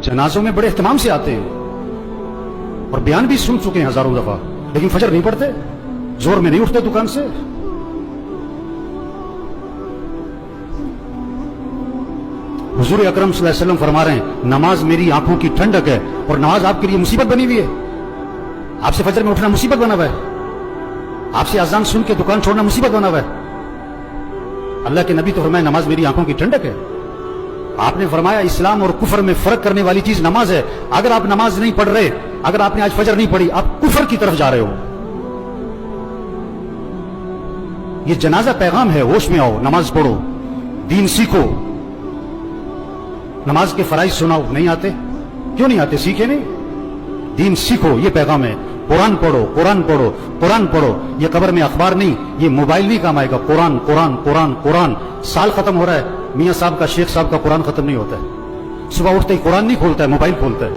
जनाजों में बड़े एहतमाम से आते हैं और बयान भी सुन चुके हैं हजारों दफा, लेकिन फजर नहीं पढ़ते, जोर में नहीं उठते दुकान से। हुजूर अकरम सल्लल्लाहु अलैहि वसल्लम फरमा रहे हैं, नमाज मेरी आंखों की ठंडक है, और नमाज आपके लिए मुसीबत बनी हुई है। आपसे फजर में उठना मुसीबत बना हुआ है, आपसे अजान सुन के दुकान छोड़ना मुसीबत बना हुआ है। अल्लाह के नबी तो फरमाया नमाज मेरी आंखों की ठंडक है। आपने फरमाया इस्लाम और कुफर में फर्क करने वाली चीज नमाज है। अगर आप नमाज नहीं पढ़ रहे, अगर आपने आज फजर नहीं पढ़ी, आप कुफर की तरफ जा रहे हो। ये जनाजा पैगाम है, होश में आओ, नमाज पढ़ो, दीन सीखो। नमाज के फराइज सुनाओ, नहीं आते? क्यों नहीं आते? सीखे नहीं, दीन सीखो, ये पैगाम है। कुरान पढ़ो, कुरान पढ़ो, कुरान पढ़ो। ये कब्र में अखबार नहीं, ये मोबाइल नहीं काम आएगा। कुरान कुरान कुरान कुरान। साल खत्म हो रहा है, मियां साहब का, शेख साहब का कुरान खत्म नहीं होता है। सुबह उठते ही कुरान नहीं खोलता है, मोबाइल खोलता है।